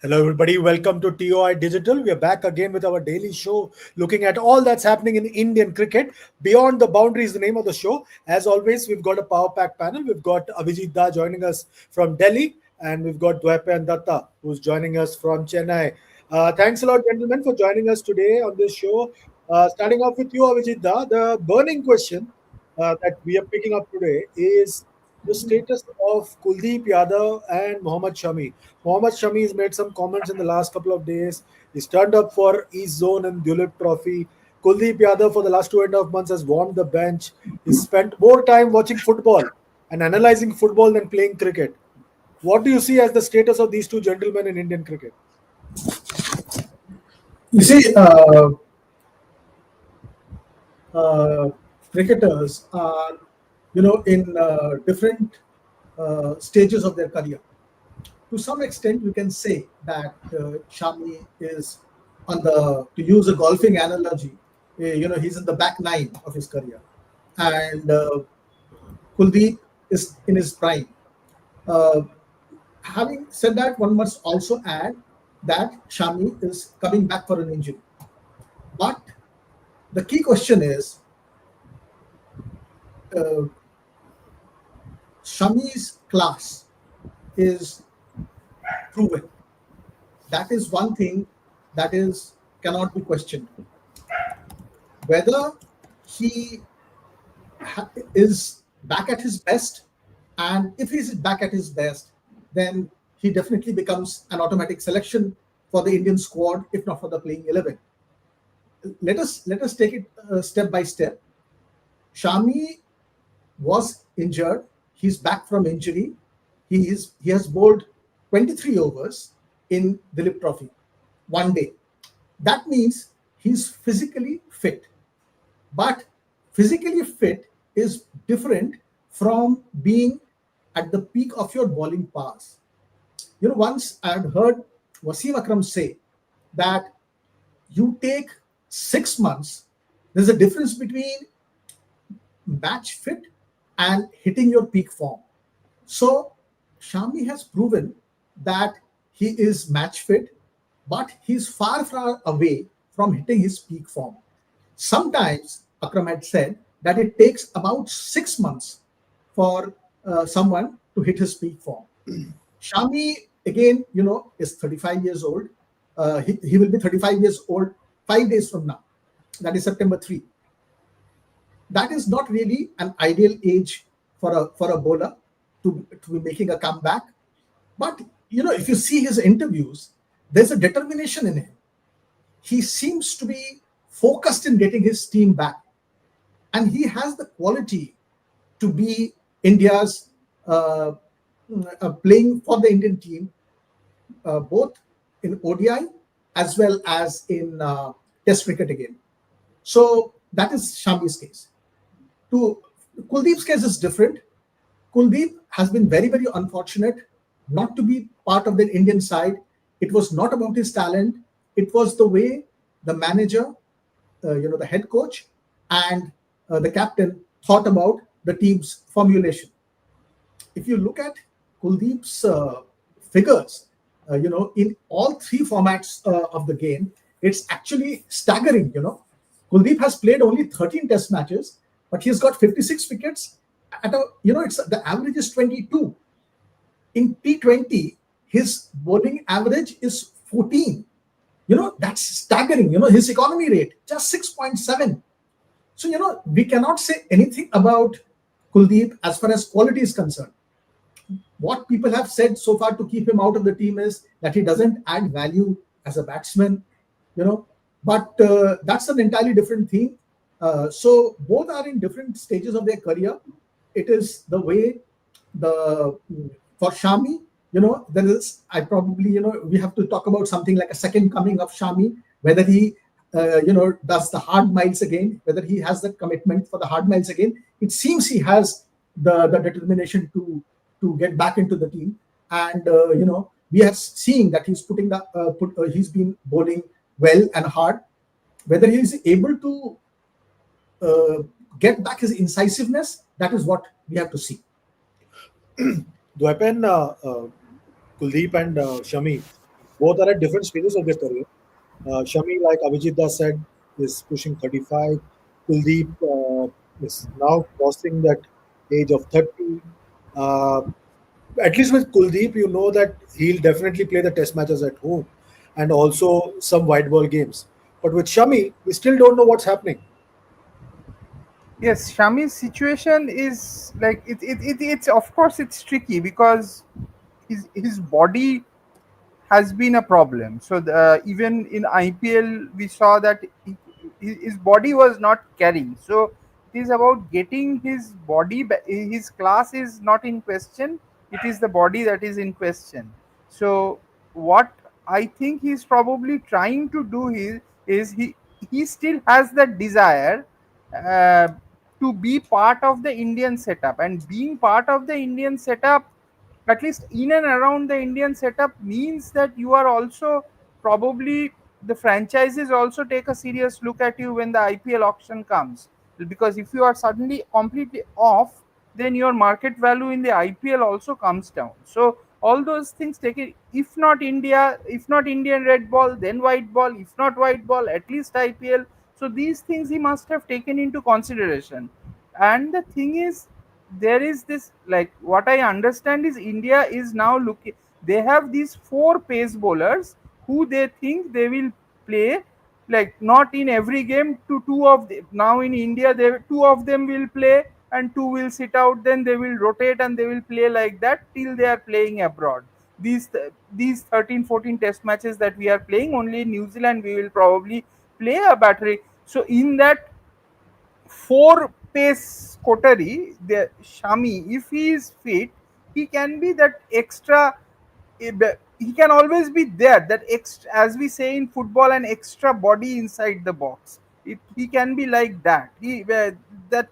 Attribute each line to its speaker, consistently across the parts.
Speaker 1: Hello, everybody. Welcome to TOI Digital. We are back again with our daily show looking at all that's happening in Indian cricket. Beyond the Boundaries, the name of the show. As always, we've got a power pack panel. We've got Abhijit Da joining us from Delhi, and we've got Dwaipe and Datta, who's joining us from Chennai. Thanks a lot, gentlemen, for joining us today on this show. Starting off with you, Abhijit Da, the burning question that we are picking up today is the status of Kuldeep Yadav and Mohammad Shami. Mohammad Shami has made some comments in the last couple of days. He's turned up for East Zone and Dulip Trophy. Kuldeep Yadav for the last 2.5 months has warmed the bench. He's spent more time watching football and analyzing football than playing cricket. What do you see as the status of these two gentlemen in Indian cricket?
Speaker 2: You see, cricketers are, in different stages of their career. To some extent, you can say that Shami is to use a golfing analogy, he's in the back nine of his career. And Kuldeep is in his prime. Uh, Having said that, one must also add that Shami is coming back for an injury. But the key question is, uh, Shami's class is proven. That is one thing that cannot be questioned. Whether he is back at his best, and if he's back at his best, then he definitely becomes an automatic selection for the Indian squad, if not for the playing 11. Let us take it step by step. Shami was injured. He's back from injury. He has bowled 23 overs in the Dilip Trophy, one day. That means he's physically fit. But physically fit is different from being at the peak of your bowling powers. Once I had heard Wasim Akram say that you take 6 months. There's a difference between match fit and hitting your peak form. So Shami has proven that he is match fit, but he's far, far away from hitting his peak form. Sometimes Akram had said that it takes about 6 months for someone to hit his peak form. Shami, again, is 35 years old. He will be 35 years old 5 days from now. That is September 3. That is not really an ideal age for a bowler to be making a comeback. But, if you see his interviews, there's a determination in him. He seems to be focused in getting his team back. And he has the quality to be India's playing for the Indian team, both in ODI as well as in Test cricket again. So that is Shami's case. To Kuldeep's case is different. Kuldeep has been very, very unfortunate not to be part of the Indian side. It was not about his talent. It was the way the manager, the head coach, and the captain thought about the team's formulation. If you look at Kuldeep's figures, in all three formats of the game, it's actually staggering. Kuldeep has played only 13 test matches, but he's got 56 wickets at the average is 22. In T20, his bowling average is 14. That's staggering. His economy rate just 6.7. So, we cannot say anything about Kuldeep as far as quality is concerned. What people have said so far to keep him out of the team is that he doesn't add value as a batsman, but that's an entirely different thing. So both are in different stages of their career. It is the way for Shami, there is, we have to talk about something like a second coming of Shami, whether he, does the hard miles again, whether he has the commitment for the hard miles again. It seems he has the determination to get back into the team. And, we are seeing that he's he's been bowling well and hard. Whether he is able to get back his incisiveness, that is what we have to see.
Speaker 1: Dwaipen, Kuldeep and Shami, Both are at different stages of their career. Shami, like Abhijit Das said, is pushing 35. Kuldeep is now crossing that age of 30. Uh, at least with Kuldeep, you know that he'll definitely play the test matches at home and also some white ball games. But with Shami, we still don't know what's happening.
Speaker 3: Yes, Shami's situation is like it's of course it's tricky because his body has been a problem. So even in IPL, we saw that his body was not carrying. So it is about getting his body. His class is not in question. It is the body that is in question. So what I think he's probably trying to do is he still has that desire uh, to be part of the Indian setup, and being part of the Indian setup, at least in and around the Indian setup, means that you are also probably the franchises also take a serious look at you when the IPL auction comes. Because if you are suddenly completely off, then your market value in the IPL also comes down. So all those things take it. If not India, if not Indian red ball, then white ball. If not white ball, at least IPL. So these things he must have taken into consideration. And the thing is, there is this, like what I understand is India is now looking, they have these four pace bowlers who they think they will play, like not in every game, to two of them now in India, they two of them will play and two will sit out, then they will rotate and they will play like that till they are playing abroad. These 13 14 test matches that we are playing, only in New Zealand we will probably play a battery. So in that four pace coterie, the Shami, if he is fit, he can be that extra. He can always be there. That extra, as we say in football, an extra body inside the box. He can be like that. That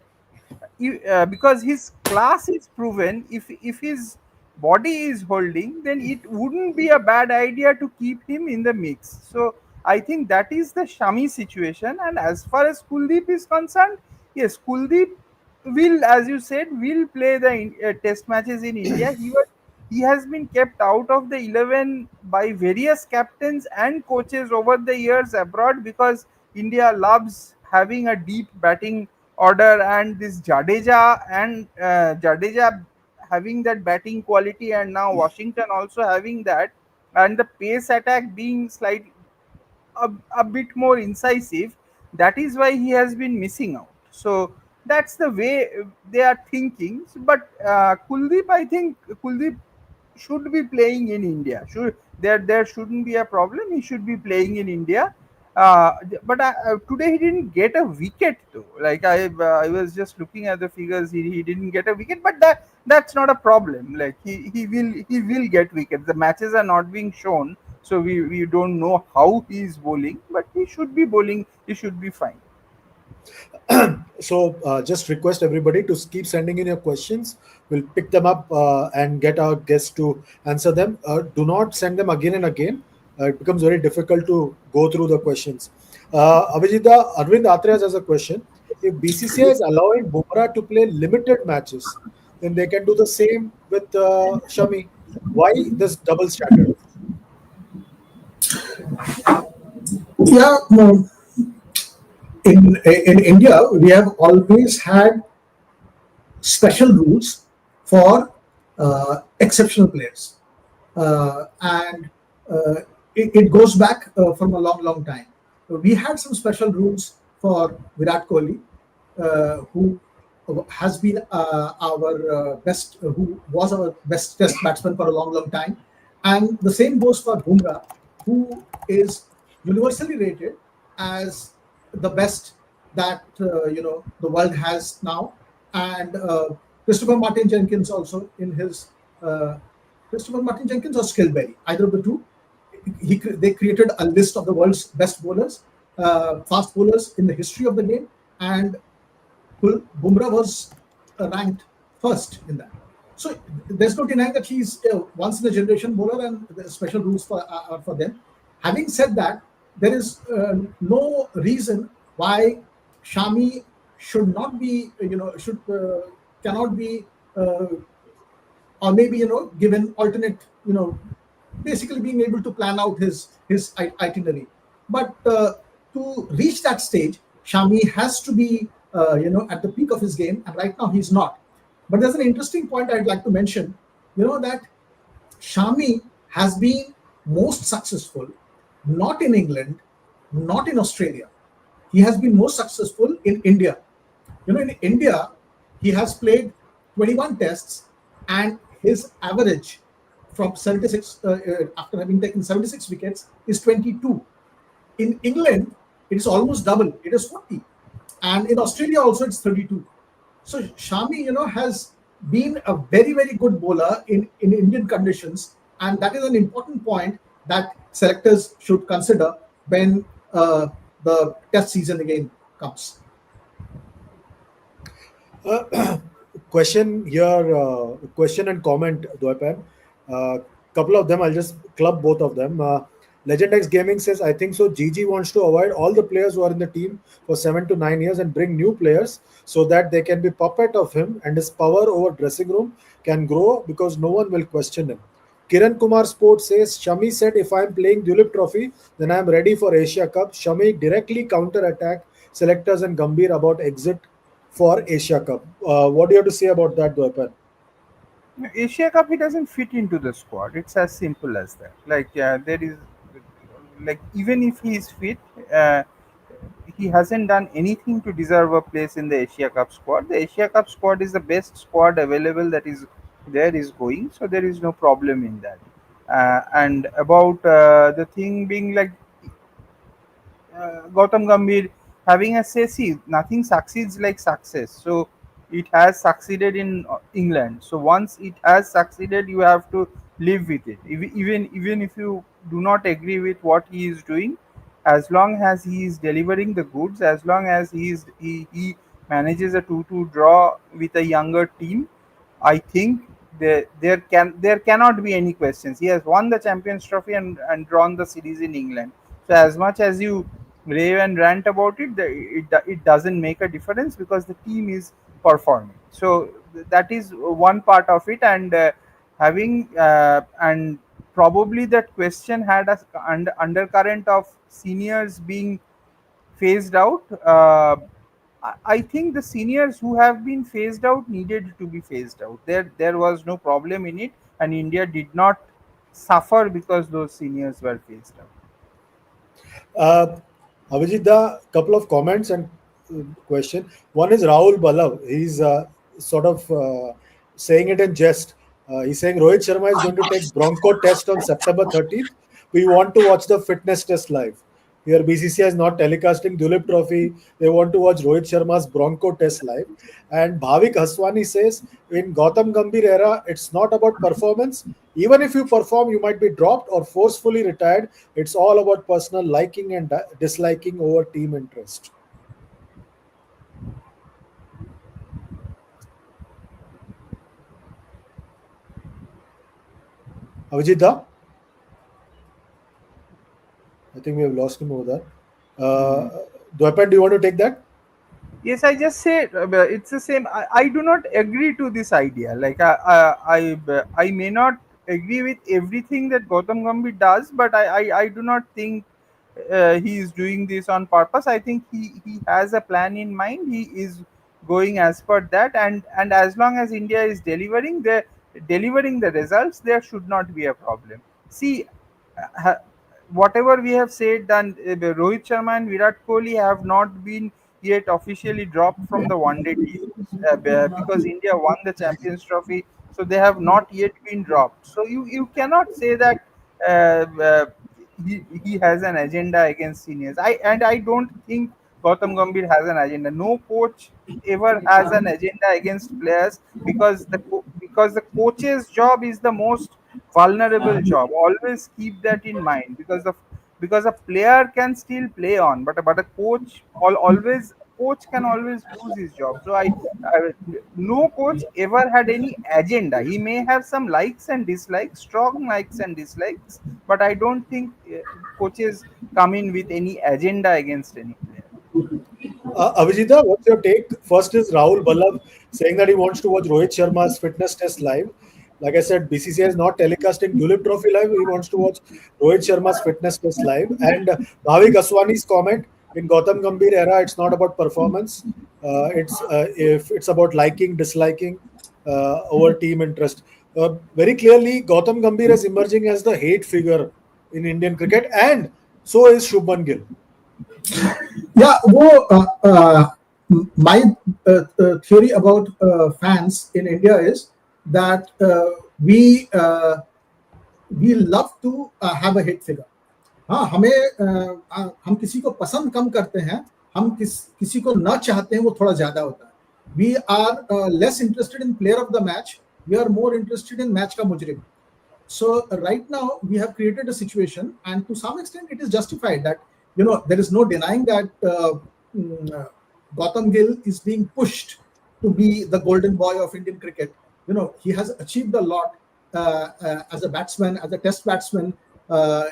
Speaker 3: because his class is proven. If his body is holding, then it wouldn't be a bad idea to keep him in the mix. So I think that is the Shami situation. And as far as Kuldeep is concerned, yes, Kuldeep will, as you said, will play the test matches in India. He has been kept out of the 11 by various captains and coaches over the years abroad, because India loves having a deep batting order, and this Jadeja having that batting quality, and now Washington also having that, and the pace attack being slightly a bit more incisive. That is why he has been missing out. So that's the way they are thinking. But Kuldeep, I think Kuldeep should be playing in India. There shouldn't be a problem. He should be playing in India. But today he didn't get a wicket though. Like I was just looking at the figures. He didn't get a wicket, but that's not a problem. Like he will get wickets. The matches are not being shown, so we don't know how he is bowling. But he should be bowling. He should be fine.
Speaker 1: So just request everybody to keep sending in your questions. We'll pick them up and get our guests to answer them. Do not send them again and again. It becomes very difficult to go through the questions. Avijita, Arvind Atreyas has a question. If BCCI is allowing Bumrah to play limited matches, then they can do the same with Shami. Why this double standard?
Speaker 2: Yeah, in India, we have always had special rules for exceptional players, and it goes back from a long, long time. We had some special rules for Virat Kohli, who has been our best, who was our best test batsman for a long, long time, and the same goes for Bumrah, who is universally rated as the best that the world has now, and Christopher Martin Jenkins also in his Christopher Martin Jenkins or Skillberry, either of the two. They created a list of the world's best bowlers, fast bowlers in the history of the game, and Bumrah was ranked first in that. So there's no denying that he's a once in a generation bowler, and the special rules are for them. Having said that, there is no reason why Shami should not be, should cannot be, or maybe given alternate, basically being able to plan out his itinerary. But to reach that stage, Shami has to be at the peak of his game, and right now he's not. But there's an interesting point I'd like to mention. That Shami has been most successful not in England, not in Australia. He has been most successful in India. In India, he has played 21 tests, and his average from 76, after having taken 76 wickets, is 22. In England, it is almost double. It is 40. And in Australia also, it's 32. So Shami, has been a very, very good bowler in Indian conditions. And that is an important point that selectors should consider when the test season again comes.
Speaker 1: Question here, question and comment, Dwaipan. Couple of them, I'll just club both of them. Legend X Gaming says, I think so. GG wants to avoid all the players who are in the team for 7 to 9 years and bring new players so that they can be puppet of him and his power over dressing room can grow because no one will question him. Kiran Kumar Sports says, Shami said, if I'm playing Dulip Trophy, then I'm ready for Asia Cup. Shami directly counter attack selectors and Gambhir about exit for Asia Cup. What do you have to say about that, Dwaipan?
Speaker 3: Asia Cup, he doesn't fit into the squad. It's as simple as that. Like there is, like even if he is fit, he hasn't done anything to deserve a place in the Asia Cup squad. The Asia Cup squad is the best squad available that is there is going, so there is no problem in that. And about the thing being like Gautam Gambhir having a say, see, nothing succeeds like success. So it has succeeded in England. So once it has succeeded, you have to live with it. Even if you do not agree with what he is doing, as long as he is delivering the goods, as long as he manages a 2-2 draw with a younger team, I think there cannot be any questions. He has won the Champions Trophy and drawn the series in England. So as much as you rave and rant about it, it doesn't make a difference because the team is performing. So that is one part of it, and having and probably that question had a undercurrent of seniors being phased out. I think the seniors who have been phased out needed to be phased out. There was no problem in it, and India did not suffer because those seniors were phased out.
Speaker 1: Uh, Abhijit, a couple of comments and question. One is Rahul Balav. He's sort of saying it in jest. He's saying Rohit Sharma is going to take Bronco test on September 13th. We want to watch the fitness test live. Here, BCCI is not telecasting Dulip Trophy. They want to watch Rohit Sharma's Bronco test live. And Bhavik Haswani says, in Gautam Gambhir era, it's not about performance. Even if you perform, you might be dropped or forcefully retired. It's all about personal liking and disliking over team interest. Avijita, I think we have lost him over there.
Speaker 3: Hmm.
Speaker 1: Dwaipan, do you want to take that?
Speaker 3: Yes, I just say it's the same. I do not agree to this idea. Like I may not agree with everything that Gautam Gambhir does, but I do not think he is doing this on purpose. I think he has a plan in mind. He is going as per that, and as long as India is delivering the results, there should not be a problem. See, ha, whatever we have said, then Rohit Sharma and Virat Kohli have not been yet officially dropped from the one day team because India won the Champions Trophy, so they have not yet been dropped. So you cannot say that he has an agenda against seniors. I don't think Gautam Gambhir has an agenda. No coach ever has an agenda against players because because the coach's job is the most vulnerable job. Always keep that in mind because a player can still play on, but a coach can always lose his job. So I no coach ever had any agenda. He may have some likes and dislikes, strong likes and dislikes, but I don't think coaches come in with any agenda against any player.
Speaker 1: Avijita, what's your take? First is Rahul Ballav saying that he wants to watch Rohit Sharma's fitness test live. Like I said, BCCI is not telecasting Dulip Trophy live. He wants to watch Rohit Sharma's fitness test live. And Bhavik Aswani's comment, in Gautam Gambhir era, it's not about performance. It's if it's about liking, disliking over team interest. Very clearly, Gautam Gambhir is emerging as the hate figure in Indian cricket, and so is Shubman Gill.
Speaker 2: Yeah, my theory about fans in India is that we love to have a hit figure. हाँ, हम किसी को पसंद कम करते हैं, हम किसी को न चाहते हैं वो थोड़ा ज्यादा होता है. We are less interested in player of the match. We are more interested in match का मुजरिम. So right now we have created a situation, and to some extent it is justified that there is no denying that Gautam Gill is being pushed to be the golden boy of Indian cricket. He has achieved a lot as a batsman, as a test batsman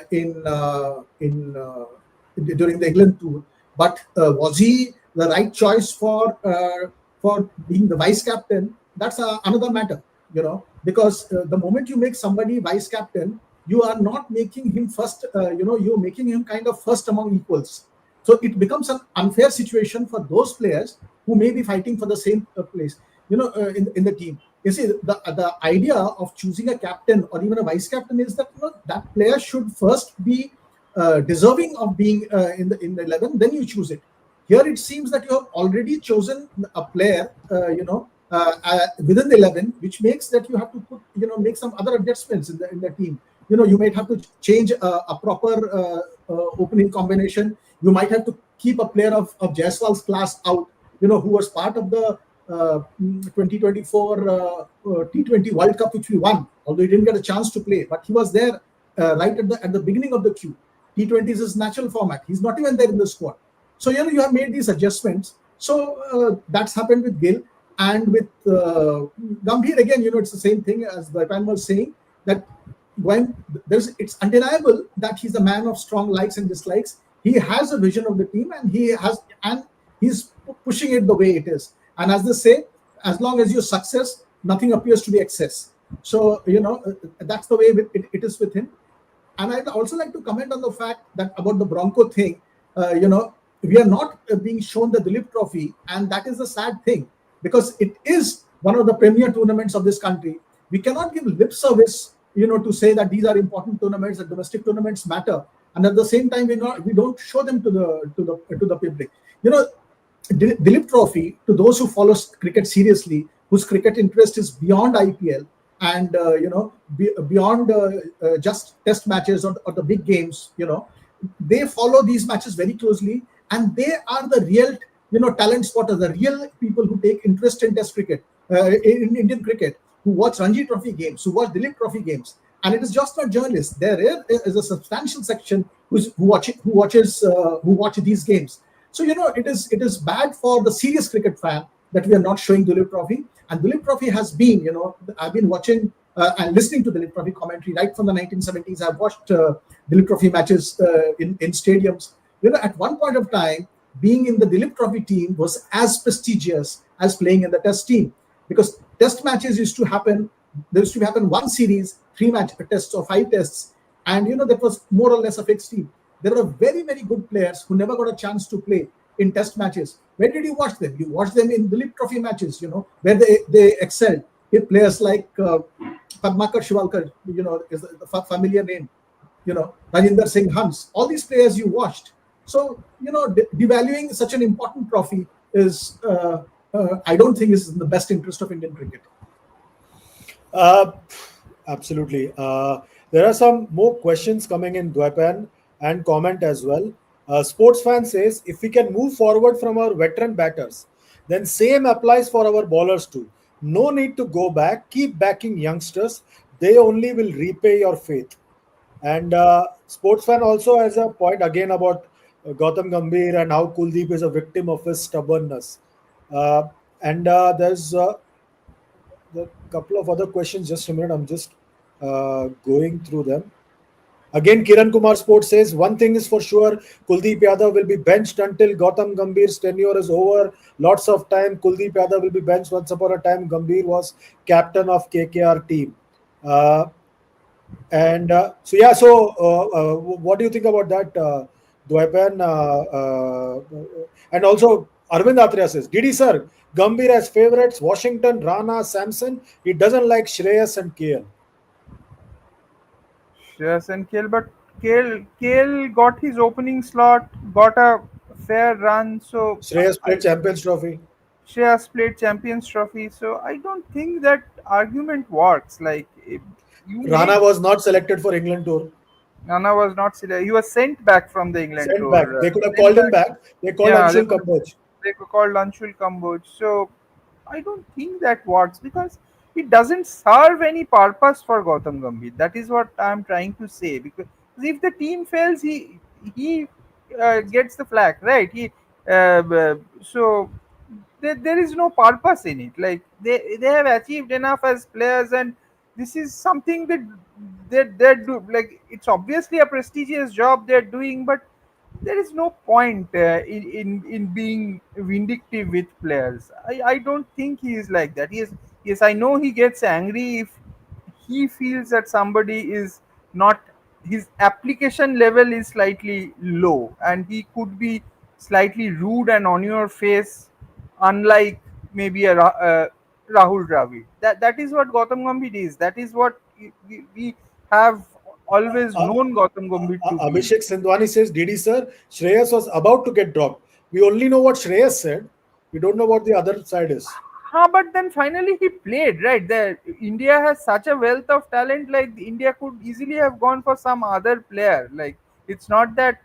Speaker 2: during the England tour. But was he the right choice for being the vice captain? That's another matter. Because the moment you make somebody vice captain, you are not making him first. You're making him kind of first among equals. So it becomes an unfair situation for those players who may be fighting for the same place. In the team. You see, the idea of choosing a captain or even a vice captain is that that player should first be deserving of being in the 11. Then you choose it. Here it seems that you have already chosen a player. Within the 11, which makes that you have to put, make some other adjustments in the team. You might have to change a proper opening combination. You might have to keep a player of Jaiswal's class out, who was part of the 2024 T20 World Cup, which we won, although he didn't get a chance to play, but he was there right at the beginning of the queue. T20 is his natural format. He's not even there in the squad. So, you have made these adjustments. So that's happened with Gill. And with Gambhir, again, it's the same thing as Gautam was saying, that when it's undeniable that he's a man of strong likes and dislikes. He has a vision of the team, and he's pushing it the way it is. And as they say, as long as you're success, nothing appears to be excess. So, that's the way it is with him. And I'd also like to comment on the fact that about the Bronco thing, we are not being shown the Dulip Trophy, and that is a sad thing. Because it is one of the premier tournaments of this country. We cannot give lip service, to say that these are important tournaments, that domestic tournaments matter, and at the same time we don't show them to the public. Dulip Trophy, to those who follow cricket seriously, whose cricket interest is beyond IPL and beyond just test matches or the big games, they follow these matches very closely, and they are the real talent spotters, the real people who take interest in test cricket, in Indian cricket, who watch Ranji Trophy games, who watch Dulip Trophy games. And it is just not journalists. There is a substantial section who watch these games. So, it is bad for the serious cricket fan that we are not showing Dulip Trophy. And Dulip Trophy has been, I've been watching and listening to Dulip Trophy commentary right from the 1970s. I've watched Dulip Trophy matches in stadiums. At one point of time, being in the Dulip Trophy team was as prestigious as playing in the test team, because test matches used to happen one series, 3 tests or 5 tests, and that was more or less a fixed team. There were very, very good players who never got a chance to play in test matches. Where did you watch them? You watched them in Dulip Trophy matches, where they excelled. With players like Padmakar Shivalkar, is a familiar name, Rajinder Singh Hans, all these players you watched. So, devaluing such an important trophy is, I don't think, is in the best interest of Indian cricket.
Speaker 1: Absolutely. There are some more questions coming in, Dwaipan, and comment as well. Sports fan says, if we can move forward from our veteran batters, then same applies for our bowlers too. No need to go back. Keep backing youngsters. They only will repay your faith. And sports fan also has a point again about Gautam Gambhir and how Kuldeep is a victim of his stubbornness. And there's a couple of other questions. Just a minute, I'm just going through them. Again, Kiran Kumar Sports says, one thing is for sure, Kuldeep Yadav will be benched until Gautam Gambhir's tenure is over. Lots of time, Kuldeep Yadav will be benched. Once upon a time, Gambhir was captain of KKR team. Uh, and so yeah, so what do you think about that, Dwaipan? And also Arvind Atreya says, "Did he sir? Gambhir has favorites: Washington, Rana, Samson. He doesn't like Shreyas and KL.
Speaker 3: Yes, and KL, but KL got his opening slot, got a fair run. So
Speaker 1: Shreyas
Speaker 3: I
Speaker 1: played Champions Trophy.
Speaker 3: Shreyas played Champions Trophy. So I don't think that argument works. Like you
Speaker 1: Rana
Speaker 3: make
Speaker 1: was not selected for England tour.
Speaker 3: Nana was not selected. He was sent back from the England
Speaker 1: Sent back.
Speaker 3: tour.
Speaker 1: They could have
Speaker 3: Sent
Speaker 1: called him
Speaker 3: back.
Speaker 1: back. They called
Speaker 3: Yeah,
Speaker 1: Anshul Kamboj.
Speaker 3: they could call Anshul Kamboj. So I don't think that works because it doesn't serve any purpose for Gautam Gambhir. That is what I'm trying to say. Because if the team fails, he gets the flag, right? So there is no purpose in it. Like they have achieved enough as players, and this is something that they're do like it's obviously a prestigious job they're doing, but there is no point in being vindictive with players. I don't think he is like that. He is Yes, I know he gets angry if he feels that somebody is not his application level is slightly low and he could be slightly rude and on your face, unlike maybe Rahul Dravid. That is what Gautam Gambhir is. That is what we have always
Speaker 1: Uh,
Speaker 3: known Gautam Gambhir to be.
Speaker 1: Abhishek Sindwani says, "Didi sir, Shreyas was about to get dropped. We only know what Shreyas said. We don't know what the other side is."
Speaker 3: But then finally he played, right? India has such a wealth of talent. Like India could easily have gone for some other player. Like it's not that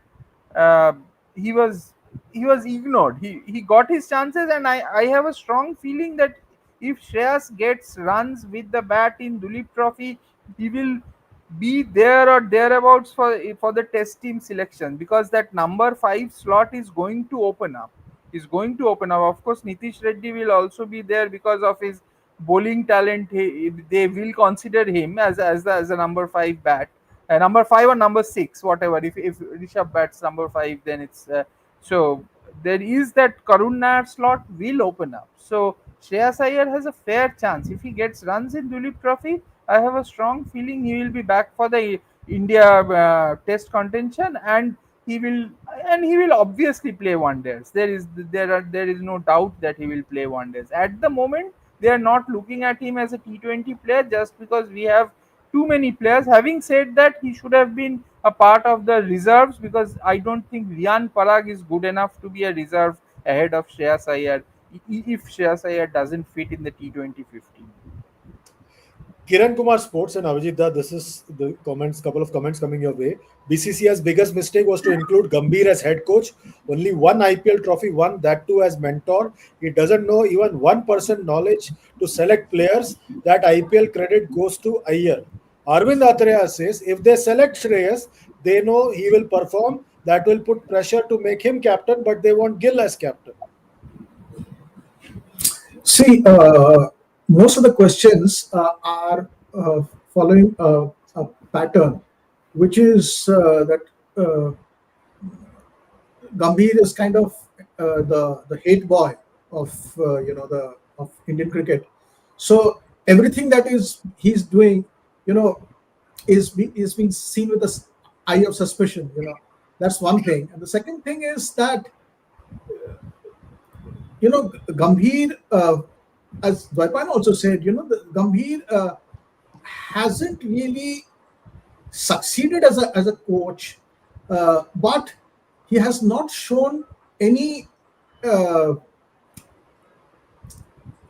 Speaker 3: uh, he was he was ignored. He got his chances, and I have a strong feeling that if Shreyas gets runs with the bat in Duleep Trophy, he will be there or thereabouts for the test team selection because that number 5 slot is going to open up. Is going to open up. Of course, Nitish Reddy will also be there because of his bowling talent. They will consider him as a number 5 bat, number 5 or number 6, whatever. If Rishabh bats number 5, then it's so there is that Karun Nair slot will open up. So Shreyas Iyer has a fair chance if he gets runs in Duleep Trophy. I have a strong feeling he will be back for the India Test contention, and he will he will obviously play wonders. There is no doubt that he will play wonders. At the moment, they are not looking at him as a T20 player just because we have too many players. Having said that, he should have been a part of the reserves because I don't think Rian Parag is good enough to be a reserve ahead of Shreyas Iyer if Shreyas Iyer doesn't fit in the T20 15.
Speaker 1: Kiran Kumar Sports and Avijit Da, this is the comments, couple of comments coming your way. BCCI's biggest mistake was to include Gambhir as head coach. Only one IPL trophy won, that too as mentor. He doesn't know even 1% knowledge to select players. That IPL credit goes to Iyer. Arvind Atreya says, if they select Shreyas, they know he will perform. That will put pressure to make him captain, but they want Gill as captain.
Speaker 2: See, most of the questions are following a pattern, which is that Gambhir is kind of the hate boy of the of Indian cricket. So everything that is he's doing, you know, is being seen with the eye of suspicion. That's one thing, and the second thing is that Gambhir, as Dwaipan also said, the Gambhir hasn't really succeeded as a coach, but he has not shown any uh,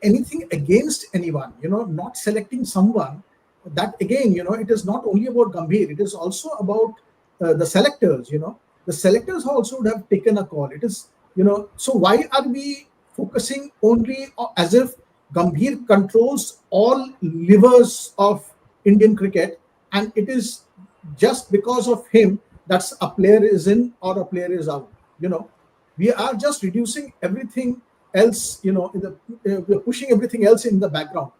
Speaker 2: anything against anyone. Not selecting someone. That again, it is not only about Gambhir. It is also about the selectors. The selectors also would have taken a call. It is So why are we focusing only as if Gambhir controls all levers of Indian cricket, and it is just because of him that's a player is in or a player is out. We are just reducing everything else. We're pushing everything else in the background.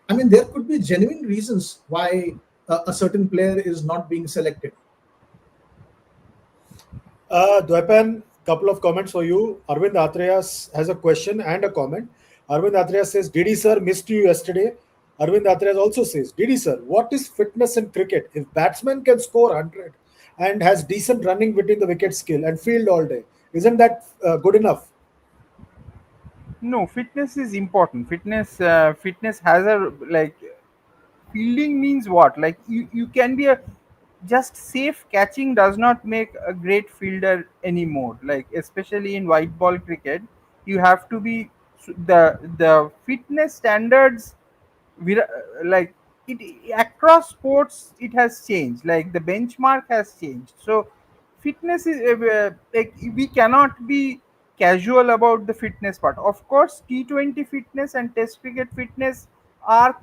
Speaker 2: I mean, there could be genuine reasons why a certain player is not being selected.
Speaker 1: Dwepan, couple of comments for you. Arvind Atreya has a question and a comment. Arvind Atreya says, "Didi sir missed you yesterday. Arvind Atrez also says, Didi sir, what is fitness in cricket? If batsman can score 100 and has decent running between the wicket skill and field all day, isn't that good enough?
Speaker 3: No, fitness is important. Fitness has a like fielding means what? Like you can be a just safe catching does not make a great fielder anymore. Like especially in white ball cricket, you have to be the fitness standards like it across sports it has changed, like the benchmark has changed. So fitness is like we cannot be casual about the fitness part. Of course T20 fitness and test cricket fitness are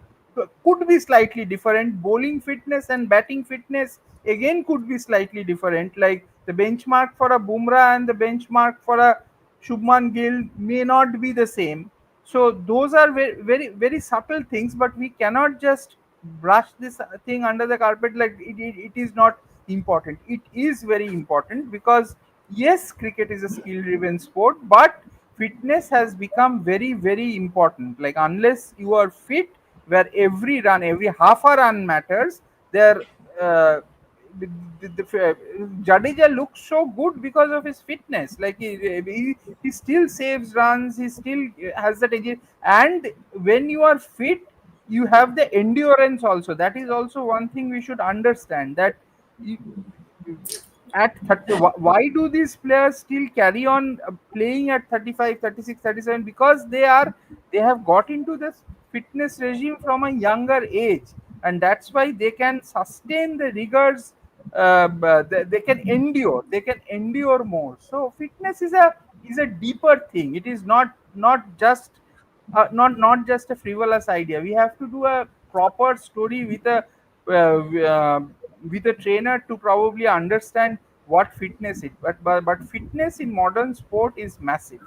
Speaker 3: could be slightly different. Bowling fitness and batting fitness again could be slightly different. Like the benchmark for a Bumrah and the benchmark for a Shubman Gill may not be the same. So those are very, very, very subtle things, but we cannot just brush this thing under the carpet like it is not important. It is very important because yes, cricket is a skill driven sport, but fitness has become very, very important. Like unless you are fit, where every run, every half a run matters, there uh, the Jadeja looks so good because of his fitness. Like he still saves runs, he still has that energy. And when you are fit, you have the endurance also. That is also one thing we should understand. That you, at 30, why do these players still carry on playing at 35, 36, 37? Because they have got into this fitness regime from a younger age, and that's why they can sustain the rigors. They can endure, more. So fitness is a deeper thing. It is not just a frivolous idea. We have to do a proper story with a trainer to probably understand what fitness is. But fitness in modern sport is massive.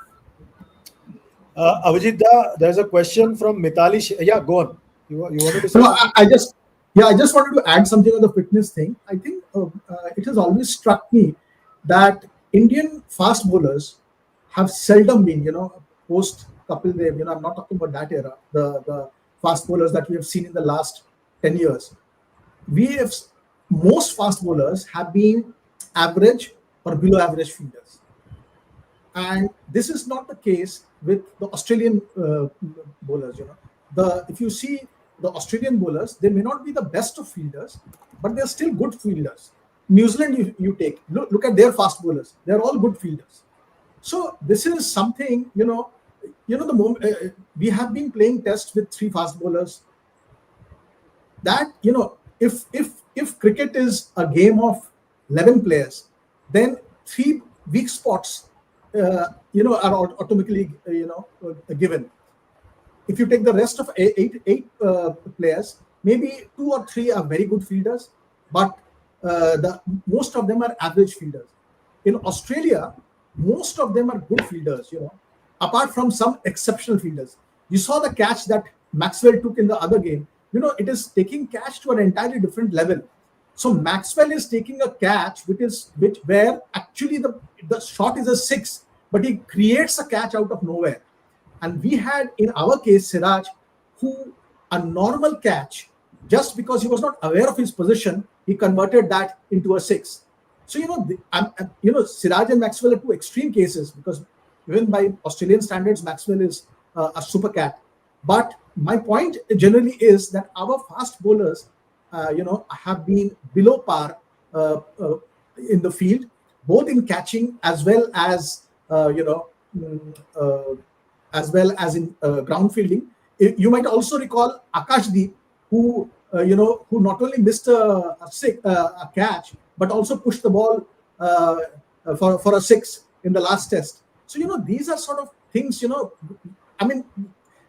Speaker 1: Avijit, there's a question from Mitali. Yeah, go on. You wanted to say
Speaker 2: No,
Speaker 1: something?
Speaker 2: I just wanted to add something on the fitness thing. I think it has always struck me that Indian fast bowlers have seldom been, post Kapil Dev. I'm not talking about that era. The fast bowlers that we have seen in the last 10 years. We have Most fast bowlers have been average or below average fielders, and this is not the case with the Australian bowlers. The if you see the Australian bowlers, they may not be the best of fielders, but they're still good fielders. New Zealand, you take look at their fast bowlers; they're all good fielders. So this is something the moment we have been playing tests with three fast bowlers. That if cricket is a game of 11 players, then three weak spots are automatically given. If you take the rest of eight players, maybe two or three are very good fielders, but the most of them are average fielders. In Australia, most of them are good fielders. Apart from some exceptional fielders. You saw the catch that Maxwell took in the other game. It is taking catch to an entirely different level. So Maxwell is taking a catch which where actually the shot is a six, but he creates a catch out of nowhere. And we had in our case Siraj, who a normal catch, just because he was not aware of his position, he converted that into a six. So Siraj and Maxwell are two extreme cases, because even by Australian standards, Maxwell is a super cat. But my point generally is that our fast bowlers, have been below par in the field, both in catching as well as in ground fielding. You might also recall Akashdeep, who not only missed a catch, but also pushed the ball for a six in the last test. So these are sort of things. I mean,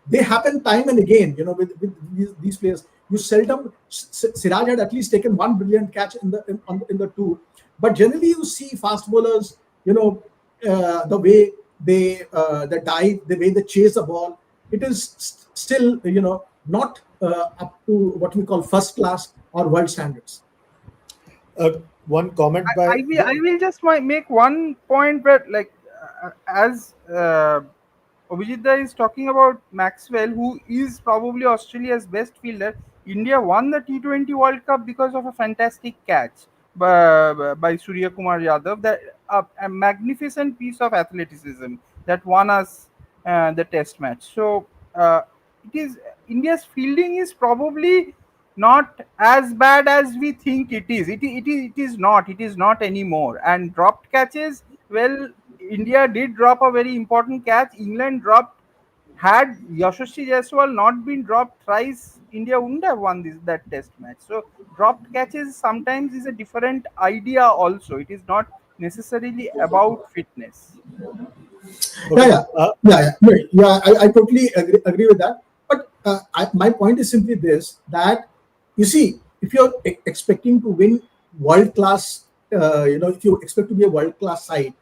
Speaker 2: they happen time and again. With these players, you seldom. Siraj had at least taken one brilliant catch in the tour, but generally you see fast bowlers. The way they dive, the way they chase the ball, it is still not up to what we call first class or world standards.
Speaker 1: One comment by
Speaker 3: I will just make one point, but like as Abhijit is talking about Maxwell, who is probably Australia's best fielder. India won the T20 World Cup because of a fantastic catch by Surya Kumar Yadav. That a magnificent piece of athleticism that won us the Test match. So it is India's fielding is probably not as bad as we think it is. It is not. It is not anymore. And dropped catches, well, India did drop a very important catch. England dropped. Had Yashasvi Jaiswal not been dropped thrice, India wouldn't have won that test match. So dropped catches sometimes is a different idea also. It is not necessarily about fitness.
Speaker 2: Yeah,
Speaker 1: Okay.
Speaker 2: yeah, yeah. I totally agree with that. But my point is simply this: that you see, if you're expecting to win world class, if you expect to be a world class side,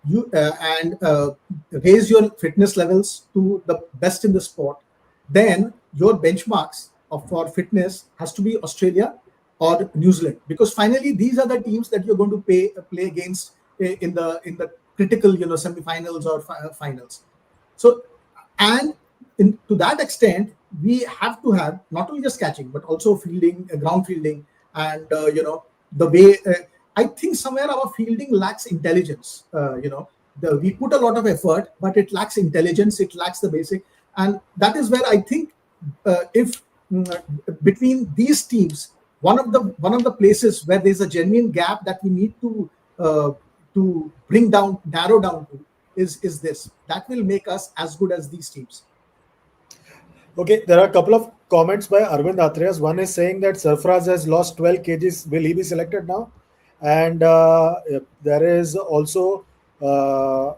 Speaker 2: you and raise your fitness levels to the best in the sport, then your benchmarks for fitness has to be Australia or New Zealand, because finally these are the teams that you're going to play against in the critical semifinals or finals. So, and to that extent, we have to have not only just catching but also fielding, ground fielding, and the way I think somewhere our fielding lacks intelligence. We put a lot of effort, but it lacks intelligence. It lacks the basic, and that is where I think if between these teams, one of the places where there's a genuine gap that we need uh, to narrow down to is this. That will make us as good as these teams.
Speaker 1: Okay, there are a couple of comments by Arvind Athreas. One is saying that Sarfraz has lost 12 kgs. Will he be selected now? And there is also one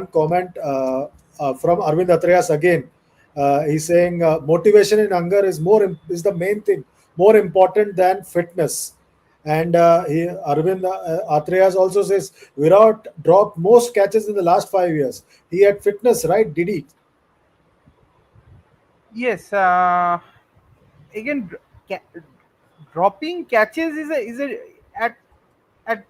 Speaker 1: comment from Arvind Athreas again. He's saying motivation and hunger is the main thing, more important than fitness. And Arvind Athreas also says Virat dropped most catches in the last 5 years. He had fitness, right? Did he?
Speaker 3: Yes. Again, dropping catches is a at at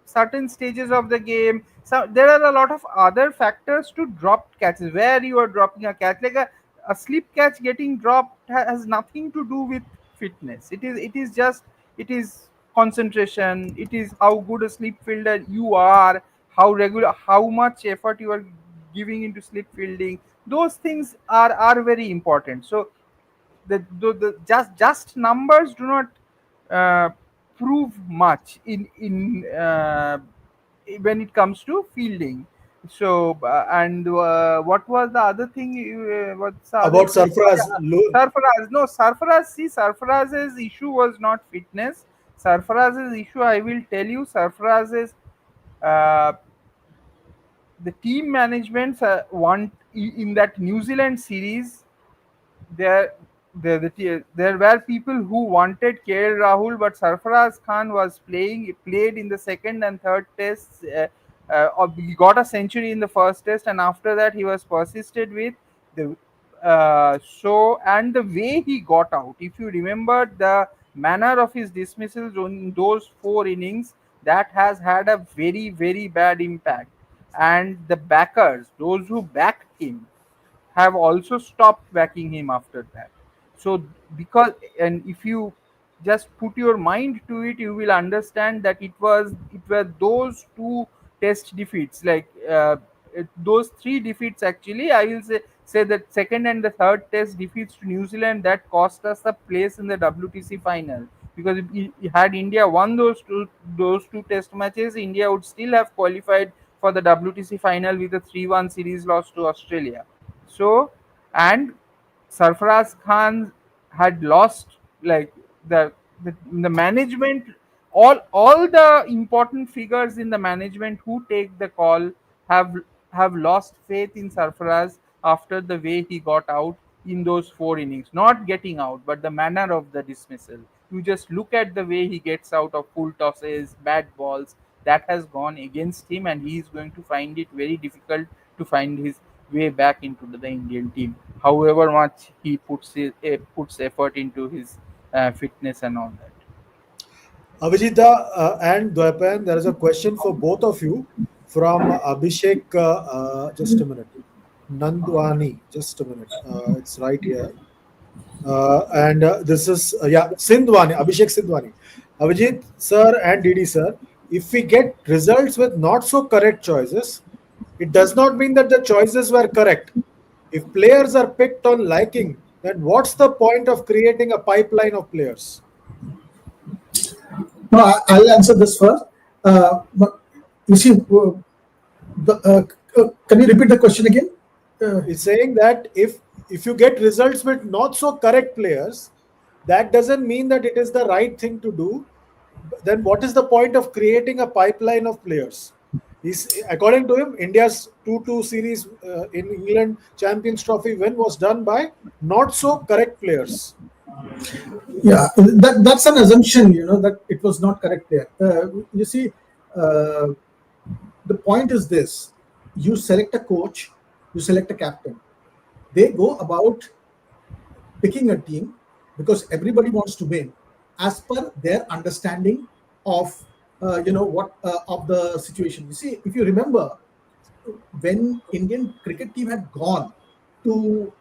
Speaker 3: certain stages of the game. So there are a lot of other factors to drop catches. Where you are dropping a catch, like a slip catch getting dropped has nothing to do with fitness. It is just it is concentration. It is how good a slip fielder you are, how much effort you are giving into slip fielding. Those things are very important. So the just numbers do not uh, prove much in when it comes to fielding. So and what was the other thing? What's the other
Speaker 1: About
Speaker 3: question?
Speaker 1: Sarfraz.
Speaker 3: Yeah, Sarfaraz. No, Sarfaraz. See, Sarfaraz's issue was not fitness. Sarfaraz's issue, I will tell you, Sarfaraz's uh, the team management want in that New Zealand series there there were people who wanted KL Rahul, but Sarfaraz Khan was played in the second and third tests. He got a century in the first test, and after that he was persisted with the and the way he got out. If you remember the manner of his dismissals on those 4 innings, that has had a very bad impact. And the backers, those who backed him, have also stopped backing him after that. So because and if you just put your mind to it, you will understand that it were those two test defeats, like those three defeats actually. I will say that second and the third test defeats to New Zealand that cost us a place in the WTC final. Because had India won those two test matches, India would still have qualified for the WTC final with a 3-1 series loss to Australia. So, and Sarfaraz Khan had lost, like the management, all the important figures in the management who take the call have have lost faith in Sarfaraz after the way he got out in those 4 innings. Not getting out, but the manner of the dismissal. You just look at the way he gets out of full tosses, bad balls. That has gone against him, and he is going to find it very difficult to find his way back into the Indian team. However much he puts effort into his fitness and all that.
Speaker 1: Avijita and Dwapan, there is a question for both of you from Abhishek. Just a minute. Nandwani. Just a minute. It's right here. And this is, yeah, Sindhwani, Abhishek Sindhwani. Avijit sir and DD sir, if we get results with not so correct choices, it does not mean that the choices were correct. If players are picked on liking, then what's the point of creating a pipeline of players?
Speaker 2: No, I'll answer this first. But you see, can you repeat the question again? Uh,
Speaker 1: Is saying that if you get results with not so correct players, that doesn't mean that it is the right thing to do. Then what is the point of creating a pipeline of players? According to him, India's 2-2 series in England Champions Trophy win was done by not so correct players.
Speaker 2: yeah, that's an assumption, that it was not correct there. You see, uh, the point is this: you select a coach, you select a captain. They go about picking a team because everybody wants to win as per their understanding of what of the situation. You see, if you remember, when Indian cricket team had gone to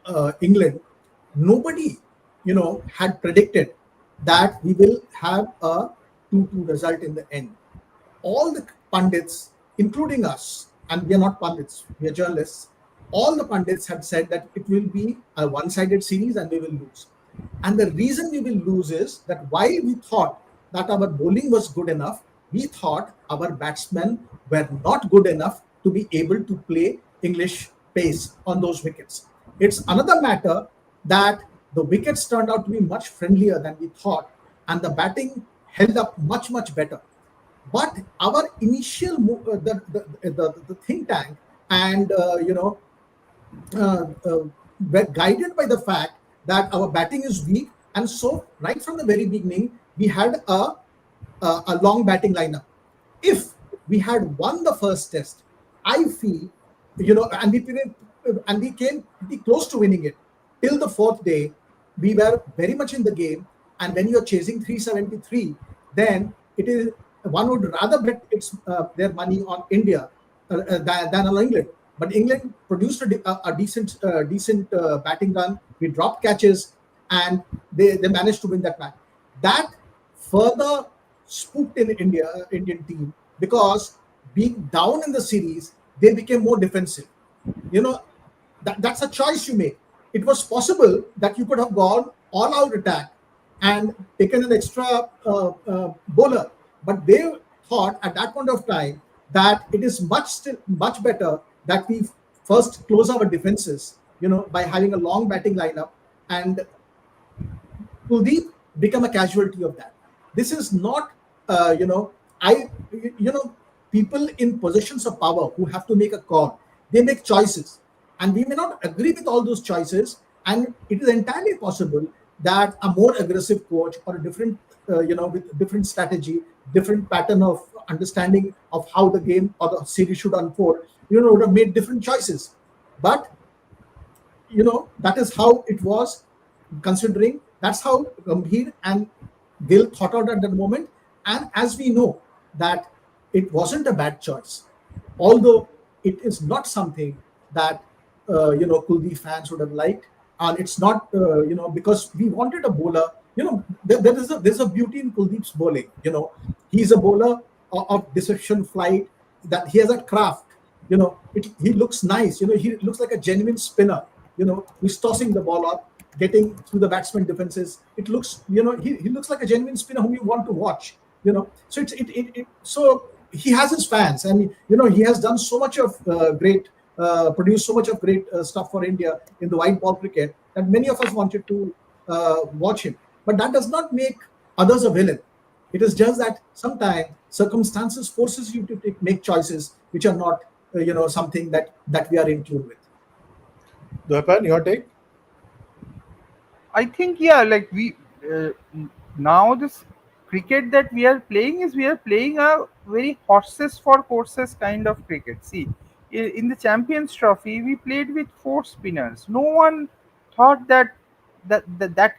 Speaker 2: England, nobody, had predicted that we will have a 2-2 result in the end. All the pundits, including us, and we are not pundits, we are journalists, all the pundits had said that it will be a one-sided series and we will lose. And the reason we will lose is that while we thought that our bowling was good enough, we thought our batsmen were not good enough to be able to play English pace on those wickets. It's another matter that the wickets turned out to be much friendlier than we thought, and the batting held up much, much better. But our initial the think tank and were guided by the fact that our batting is weak, and so right from the very beginning we had a long batting lineup. If we had won the first test, I feel, and we came pretty close to winning it till the fourth day. We were very much in the game, and when you're chasing 373, then it is one would rather bet their money on India than on England. But England produced a decent batting run. We dropped catches, and they managed to win that match. That further spooked in Indian team, because being down in the series, they became more defensive. You know, that's a choice you make. It was possible that you could have gone all out attack and taken an extra bowler, but they thought at that point of time that it is much better that we first close our defenses, by having a long batting lineup, and Kuldeep become a casualty of that. This is not, people in positions of power who have to make a call. They make choices, and we may not agree with all those choices. And it is entirely possible that a more aggressive coach or a different, with different strategy, different pattern of understanding of how the game or the series should unfold, would have made different choices. But that is how it was, considering that's how Gambhir and Gill thought out at that moment. And as we know, that it wasn't a bad choice, although it is not something that Kuldeep fans would have liked. And it's not, because we wanted a bowler. There's a beauty in Kuldeep's bowling. He's a bowler of deception flight, that he has a craft. He looks nice. He looks like a genuine spinner. He's tossing the ball up, getting through the batsman defenses. It looks, he looks like a genuine spinner whom you want to watch. So so he has his fans, and he has done so much of produced so much of great stuff for India in the white ball cricket, that many of us wanted to watch him. But that does not make others a villain. It is just that sometimes circumstances forces you to make choices which are not, something that we are in tune with.
Speaker 1: Dwapan, your take?
Speaker 3: I think, yeah, like uh, now this cricket that we are playing a very horses for courses kind of cricket. See, in the Champions Trophy we played with four spinners. No one thought that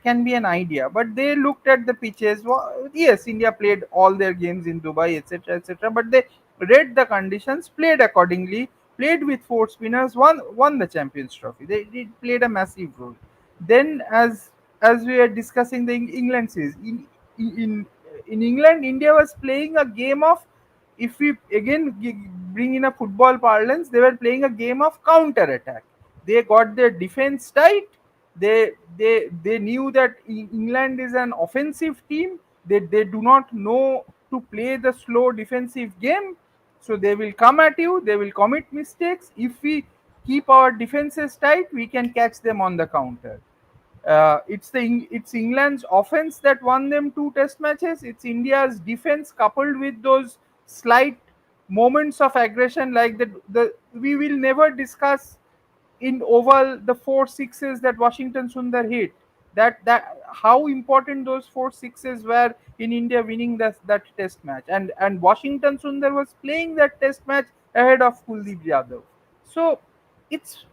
Speaker 3: can be an idea, but they looked at the pitches. Well, yes, India played all their games in Dubai, etc., etc., but they read the conditions, played accordingly, played with four spinners, won the Champions Trophy. They played a massive role. Then, as we are discussing the England series, in in England, India was playing a game of, if we again bring in a football parlance, they were playing a game of counter attack. They got their defense tight. They knew that England is an offensive team. They do not know to play the slow defensive game, so they will come at you. They will commit mistakes. If we keep our defenses tight, we can catch them on the counter. It's England's offense that won them two test matches. It's India's defense coupled with those slight moments of aggression, like the we will never discuss in oval the four sixes that Washington Sundar hit. That how important those four sixes were in India winning that test match, and Washington Sundar was playing that test match ahead of Kuldeep Yadav. So it's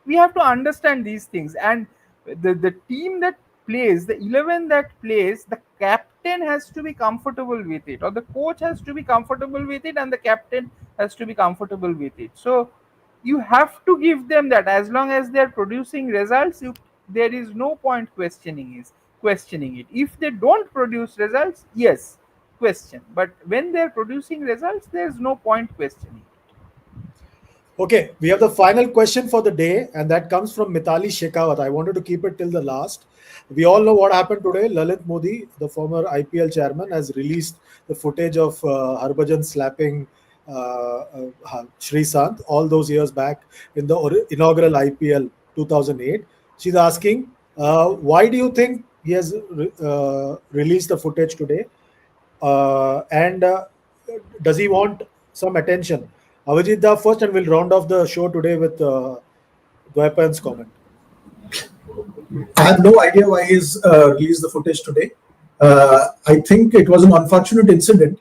Speaker 3: we have to understand these things, and the team that plays, the 11 that plays, the captain has to be comfortable with it, or the coach has to be comfortable with it, and the captain has to be comfortable with it. So you have to give them that. As long as they're producing results, there is no point questioning it. If they don't produce results, yes, question. But when they're producing results, there's no point questioning.
Speaker 1: Okay, we have the final question for the day, and that comes from Mitali Shekhawat. I wanted to keep it till the last. We all know what happened today. Lalit Modi, the former IPL chairman, has released the footage of Harbhajan slapping Sri Sant all those years back in the inaugural IPL 2008. She's asking, why do you think he has released the footage today? And does he want some attention? Avijit Da first, and we'll round off the show today with Dwaipan's comment.
Speaker 2: I have no idea why he's released the footage today. I think it was an unfortunate incident,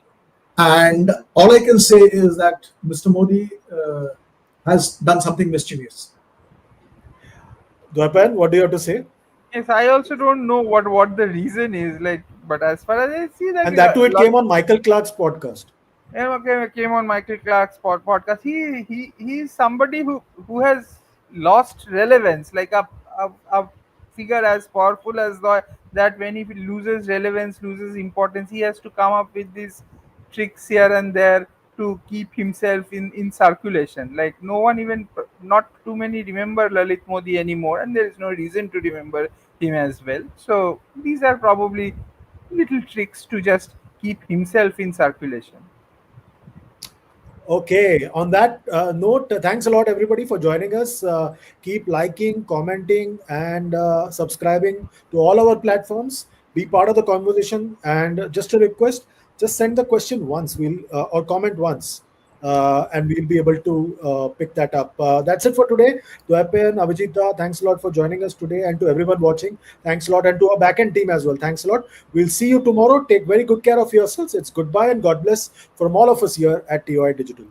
Speaker 2: and all I can say is that Mr. Modi has done something mischievous.
Speaker 1: Dwaipan, what do you have to say?
Speaker 3: Yes, I also don't know what the reason is, like, but as far as I see that
Speaker 1: And that too, it came on Michael Clark's podcast.
Speaker 3: yeah, okay, came on Michael Clark's podcast. He's somebody who has lost relevance, like a figure as powerful as that when he loses relevance, loses importance, he has to come up with these tricks here and there to keep himself in circulation. Like no one, even not too many, remember Lalit Modi anymore, and there is no reason to remember him as well. So these are probably little tricks to just keep himself in circulation.
Speaker 1: Okay, on that note, thanks a lot, everybody, for joining us. Keep liking, commenting, and subscribing to all our platforms. Be part of the conversation. And just a request, just send the question once, or comment once, and we'll be able to pick that up. That's it for today. To Appen, Avijita, thanks a lot for joining us today, and to everyone watching, thanks a lot, and to our backend team as well. Thanks a lot. We'll see you tomorrow. Take very good care of yourselves. It's goodbye and God bless from all of us here at TOI Digital.